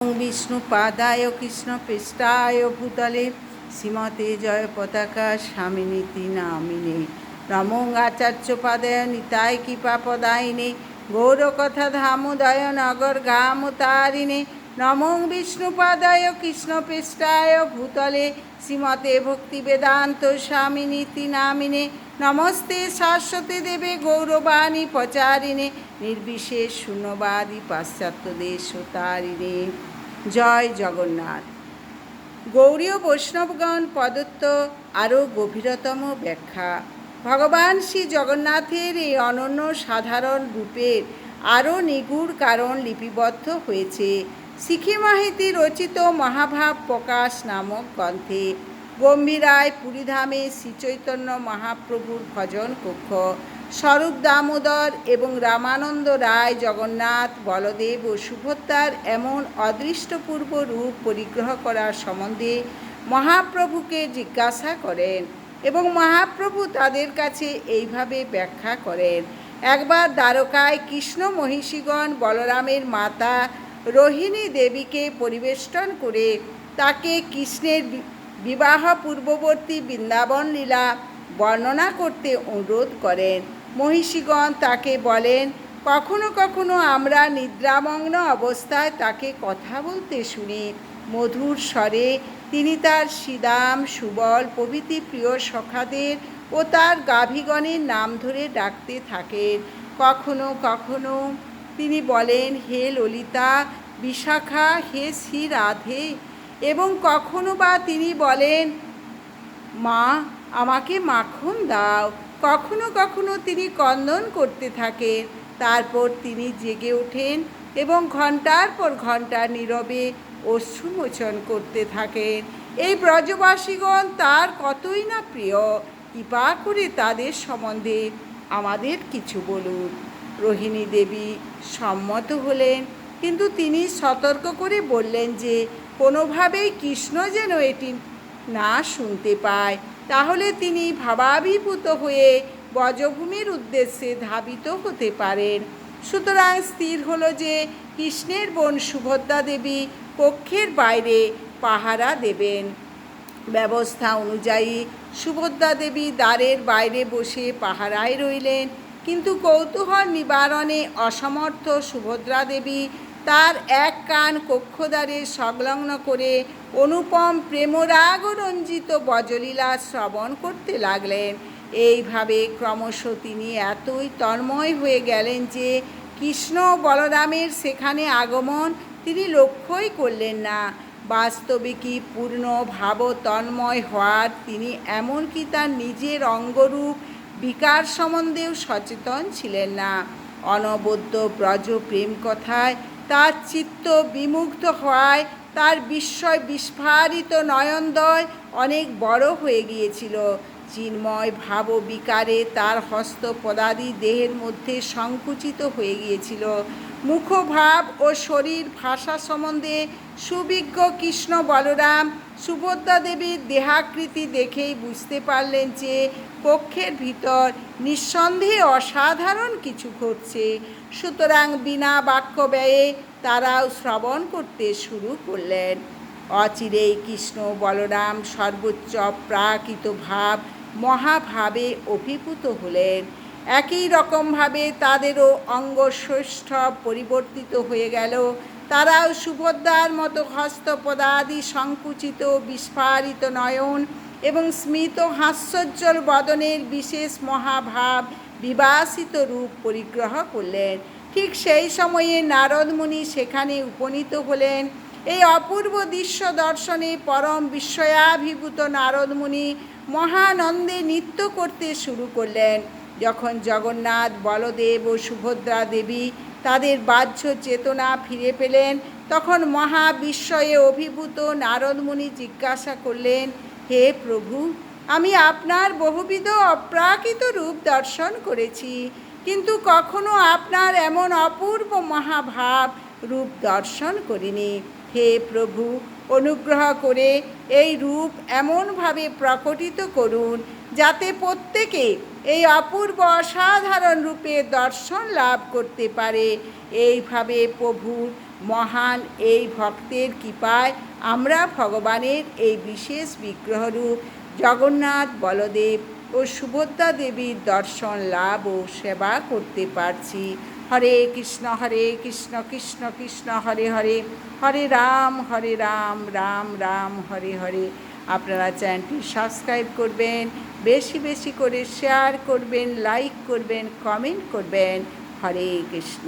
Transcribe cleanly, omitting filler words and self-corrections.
विष्णुपादाय कृष्णपृष्ठाय भूतले श्रीमते जय पताका स्वामिनीति नामिने नमो आचार्यपादाय निताय कृपापदायिने गौरकथा धामोदय नगर गामतारिणे नमो विष्णुपादाय कृष्णपृष्ठाय भूतले श्रीमते भक्तिवेदान्त स्वामिनीति नामिने नमस्ते सरस्वती देवे गौरवाणी प्रचारिणे निर्विशेष शून्यवादी पाश्चात्य देशतारिणे। जय जगन्नाथ। गौड़ीय वैष्णवगण प्रदत्त आरो गभीरतम व्याख्या। भगवान श्री जगन्नाथेर এই অনন্য সাধারণ রূপের আরও নিগূঢ় কারণ লিপিবদ্ধ হয়েছে শিখি মাহিতি রচিত মহাভাব প্রকাশ নামক গ্রন্থে। গম্ভীরায় পুরীধামে শ্রীচৈতন্য মহাপ্রভুর ভজন কক্ষ, স্বরূপ দামোদর এবং রামানন্দ রায় জগন্নাথ, বলদেব ও সুভদ্রার এমন অদৃষ্টপূর্ব রূপ পরিগ্রহ করার সম্বন্ধে মহাপ্রভুকে জিজ্ঞাসা করেন এবং মহাপ্রভু তাদের কাছে এইভাবে ব্যাখ্যা করেন। একবার দ্বারকায় কৃষ্ণ মহিষীগণ বলরামের মাতা রোহিণী দেবীকে পরিবেষ্টন করে তাকে কৃষ্ণের বিবাহ পূর্ববর্তী বৃন্দাবন লীলা বর্ণনা করতে অনুরোধ করেন। মহিষীগণ তাকে বলেন, কখনো কখনো আমরা নিদ্রামগ্ন অবস্থায় তাকে কথা বলতে শুনি। মধুর স্বরে তিনি তার শ্রীদাম, সুবল প্রভৃতি প্রিয় সখাদের ও তার গাভীগণের নাম ধরে ডাকতে থাকেন। কখনো কখনো তিনি বলেন, হে ললিতা, বিশাখা, হে শ্রী রাধে, এবং কখনো বা তিনি বলেন, মা আমাকে মাখন দাও। কখনো কখনো তিনি ক্রন্দন করতে থাকেন। তারপর তিনি জেগে ওঠেন এবং ঘণ্টার পর ঘণ্টা নীরবে অশ্রুমোচন করতে থাকেন। এই ব্রজবাসীগণ তার কতই না প্রিয়, কৃপা করে তাদের সম্বন্ধে আমাদের কিছু বলুন। রোহিণী দেবী সম্মত হলেন, কিন্তু তিনি সতর্ক করে বললেন যে কোনোভাবেই কৃষ্ণ যেন এটি না শুনতে পায়, তাহলে তিনি ভাবাভিভূত হয়ে ব্রজভূমির উদ্দেশ্যে ধাবিত হতে পারেন। সুতরাং স্থির হলো যে কৃষ্ণের বোন সুভদ্রা দেবী কক্ষের বাইরে পাহারা দেবেন। ব্যবস্থা অনুযায়ী সুভদ্রা দেবী দ্বারের বাইরে বসে পাহারায় রইলেন, কিন্তু কৌতূহল নিবারণে অসমর্থ সুভদ্রা দেবী তার এক কান কক্ষদ্বারে সংলগ্ন করে অনুপম প্রেমরাগরঞ্জিত ব্রজলীলা শ্রবণ করতে লাগলেন। এইভাবে ক্রমশ তিনি এতই তন্ময় হয়ে গেলেন যে কৃষ্ণ বলরামের সেখানে আগমন তিনি লক্ষ্যই করলেন না। বাস্তবিকই পূর্ণ ভাব তন্ময় হওয়ার তিনি এমনকি তার নিজের অঙ্গরূপ বিকার সম্বন্ধেও সচেতন ছিলেন না। অনবদ্য ব্রজ প্রেম কথায় তার চিত্ত বিমুগ্ধ হওয়ায় তার বিস্ময় বিস্ফারিত নয়নদ্বয় অনেক বড় হয়ে গিয়েছিল। চিন্ময় ভাব বিকারে তার হস্তপদাদি দেহের মধ্যে সংকুচিত হয়ে গিয়েছিল। মুখভাব ও শরীর ভাষা সম্বন্ধে সুবিজ্ঞ কৃষ্ণ বলরাম সুভদ্রা দেবীর দেহাকৃতি দেখেই বুঝতে পারলেন যে কক্ষের ভিতর নিঃসন্দেহে অসাধারণ কিছু ঘটছে। সুতরাং বিনা বাক্য ব্যয়ে তারাও শ্রবণ করতে শুরু করলেন। অচিরেই কৃষ্ণ বলরাম সর্বোচ্চ প্রাকৃত ভাব মহাভাবে অভিভূত হলেন। একই রকমভাবে তাদেরও অঙ্গসৌষ্ঠব পরিবর্তিত হয়ে গেল। তারাও সুভদ্রার মতো হস্তপদাদি সংকুচিত বিস্ফারিত নয়ন এবং স্মিত হাস্যোজ্জ্বল বদনের বিশেষ মহাভাব বিভাসিত রূপ পরিগ্রহ করলেন। ঠিক সেই সময়ে নারদমুনি সেখানে উপনীত হলেন। এই অপূর্ব দৃশ্য দর্শনে পরম বিস্ময়াভিভূত নারদমুনি মহানন্দে নৃত্য করতে শুরু করলেন। যখন জগন্নাথ, বলদেব ও সুভদ্রা দেবী তাদের বাহ্য চেতনা ফিরে পেলেন, তখন মহাবিস্ময়ে অভিভূত নারদমুনি জিজ্ঞাসা করলেন, হে প্রভু, আমি আপনার বহুবিধ অপ্রাকৃত রূপ দর্শন করেছি, কিন্তু কখনো আপনার এমন অপূর্ব মহাভাব রূপ দর্শন করিনি। হে প্রভু, অনুগ্রহ করে এই রূপ এমনভাবে প্রকটিত করুন যাতে প্রত্যেকে এই অপূর্ব অসাধারণ রূপে দর্শন লাভ করতে পারে। এইভাবে প্রভুর মহান এই ভক্তের কৃপায় আমরা ভগবানের এই বিশেষ বিগ্রহরূপ জগন্নাথ, বলদেব ও সুভদ্রা দেবীর দর্শন লাভ ও সেবা করতে পারছি। হরে কৃষ্ণ কৃষ্ণ কৃষ্ণ হরে হরে, হরে রাম রাম রাম হরে হরে। আপনারা চ্যানেলটি সাবস্ক্রাইব করবেন, বেশি বেশি করে শেয়ার করবেন, লাইক করবেন, কমেন্ট করবেন। হরে কৃষ্ণ।